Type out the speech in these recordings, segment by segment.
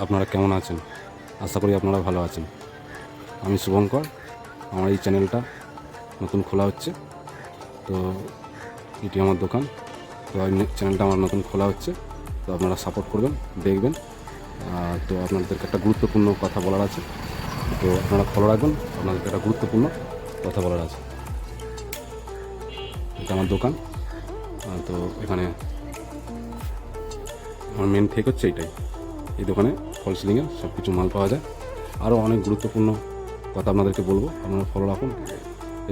আপনারা কেমন আছেন? আশা করি আপনারা ভালো আছেন। আমি শুভঙ্কর। আমার এই চ্যানেলটা নতুন খোলা হচ্ছে, তো এটি আমার দোকান। তো এই চ্যানেলটা আমার নতুন খোলা হচ্ছে, তো আপনারা সাপোর্ট করবেন, দেখবেন। তো আপনাদেরকে একটা গুরুত্বপূর্ণ কথা বলার আছে, তো আপনারা ফলো রাখবেন। আপনাদেরকে একটা গুরুত্বপূর্ণ কথা বলার আছে। এটা আমার দোকান। তো এখানে আমার মেন ঠেক হচ্ছে এইটাই। এই দোকানে ফল সিলিংয়ের সব কিছু মাল পাওয়া যায়। আরও অনেক গুরুত্বপূর্ণ কথা আপনাদেরকে বলবো, আপনারা ফলো রাখুন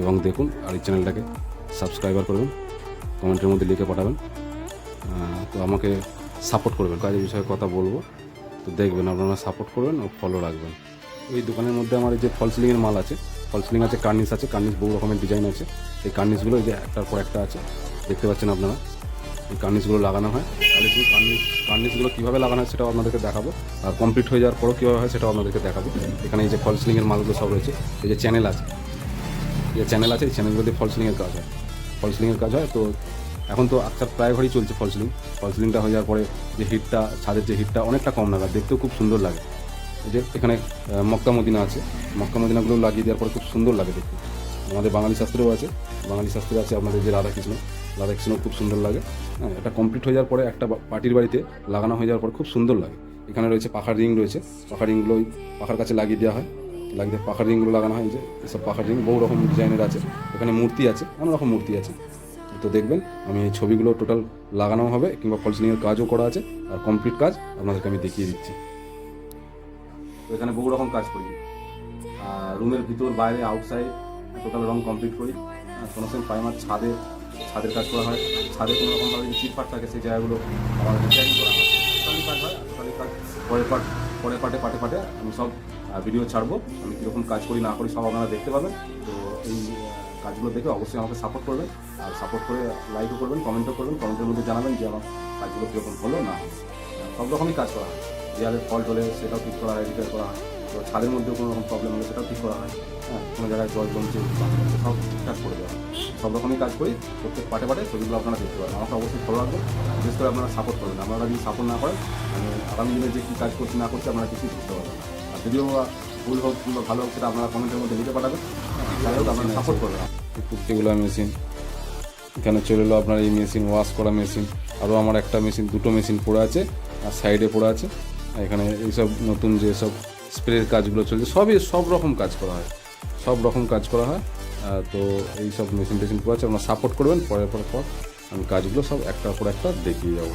এবং দেখুন। আর এই চ্যানেলটাকে সাবস্ক্রাইবার করবেন, কমেন্টের মধ্যে লিখে পাঠাবেন। তো আমাকে সাপোর্ট করবেন, কাজের বিষয়ে কথা বলবো, তো দেখবেন, আপনারা সাপোর্ট করবেন ও ফলো রাখবেন। এই দোকানের মধ্যে আমার এই যে ফল সিলিংয়ের মাল আছে, ফল সিলিং আছে, কার্নিশ আছে, কার্নিশ বহু রকমের ডিজাইন আছে। এই কার্নিশগুলো এই যে একটার পর একটা আছে, দেখতে পাচ্ছেন আপনারা। এই কার্নিশগুলো লাগানো হয়, তাহলে শুধু কার্নিশগুলো কীভাবে লাগানো হয় সেটাও আপনাদেরকে দেখাবো, আর কমপ্লিট হয়ে যাওয়ার পরও কীভাবে হয় সেটাও আপনাদেরকে দেখাবো। এখানে এই যে ফল সিলিংয়ের মালগুলো সব রয়েছে, এই যে চ্যানেল আছে, এই চ্যানেলগুলো দিয়ে ফল সিলিংয়ের কাজ হয়। ফল সিলিংয়ের কাজ হয়। তো এখন তো আজকাল প্রায় ঘরেই চলছে ফল সিলিংটা হয়ে যাওয়ার পরে যে হিটটা, ছাদের যে হিটটা অনেকটা কম লাগে, দেখতেও খুব সুন্দর লাগে। এই যে এখানে মক্কা মদিনা আছে, মক্কা মদিনাগুলো লাগিয়ে দেওয়ার পরে খুব সুন্দর লাগে দেখতে। আমাদের বাঙালি শাস্ত্রেও আছে, আপনাদের যে রাধাকৃষ্ণ খুব সুন্দর লাগে। হ্যাঁ, এটা কমপ্লিট হয়ে যাওয়ার পরে একটা পার্টির বাড়িতে লাগানো হয়ে যাওয়ার পরে খুব সুন্দর লাগে। এখানে রয়েছে পাখার রিং রয়েছে, পাখার রিংগুলো ওই পাখার কাছে লাগিয়ে দেওয়া হয়, লাগিয়ে পাখার রিংগুলো লাগানো হয়। যে এসব পাখার রিং বহু রকম ডিজাইনের আছে, এখানে মূর্তি আছে, অনেক রকম মূর্তি আছে। তো দেখবেন, আমি এই ছবিগুলো টোটাল লাগানো হবে, কিংবা ফল সিলিংয়ের কাজও করা আছে, আর কমপ্লিট কাজ আপনাদেরকে আমি দেখিয়ে দিচ্ছি। তো এখানে বহু রকম কাজ করি, রুমের ভিতর, বাইরে, আউটসাইড টোটাল রং কমপ্লিট করি। কোনো সময় প্রাইমার ছাদের কাজ করা হয়। ছাদে কোনো রকমভাবে যে চিটফাট থাকে সেই জায়গাগুলো আমার ডিজাইন করা হয়। টোটালি কাজ হয়। টোটালি কাজ পরে পাটে আমি সব ভিডিও ছাড়বো, আমি কীরকম কাজ করি না করি সব আপনারা দেখতে পাবেন। তো এই কাজগুলো দেখে অবশ্যই আমাকে সাপোর্ট করবেন, আর সাপোর্ট করে লাইকও করবেন, কমেন্টও করবেন। কমেন্টের মধ্যে জানাবেন যে আমার কাজগুলো কীরকম হলো না হলো। সব রকমই কাজ করা হয়। দেয়ালের ফল্ট হলে সেটাও ঠিক করা হয়, রিপেয়ার করা হয়। তো ছাদের মধ্যেও কোনো রকম প্রবলেম হলে সেটাও ঠিক করা হয়। হ্যাঁ, কোনো জায়গায় জল জমছে, সব ঠিকঠাক করে দেওয়া হয়। সব রকমই কাজ করি, প্রত্যেক পাটে সেগুলো আপনারা দেখতে পারেন। আমাকে অবশ্যই ভালো লাগবে, বিশেষ করে আপনারা সাপোর্ট করবেন। আপনারা যদি সাপোর্ট না করেন, আমি আগামী দিনে যে কী কাজ করছি না করছি আপনারা কিছুই বুঝতে পারবেন না। আর যদিও ভুল হোক কিংবা ভালো হোক সেটা আপনারা কমেন্টের মধ্যে লিখে পাঠাবেন, যাই হোক আপনারা সাপোর্ট করবেন। কুর্তিগুলো মেশিন এখানে চলে এলো, আপনার এই মেশিন ওয়াশ করা মেশিন। আরও আমার একটা মেশিন, দুটো মেশিন পড়ে আছে, আর সাইডে পড়ে আছে। এখানে এইসব নতুন যেসব স্প্রের কাজগুলো চলছে, সব রকম কাজ করা হয়, তো এই সব মেশিন টেশিন পড়ে আছে। আপনারা সাপোর্ট করবেন, পর আমি কাজগুলো সব একটার পর একটা দেখিয়ে যাবো।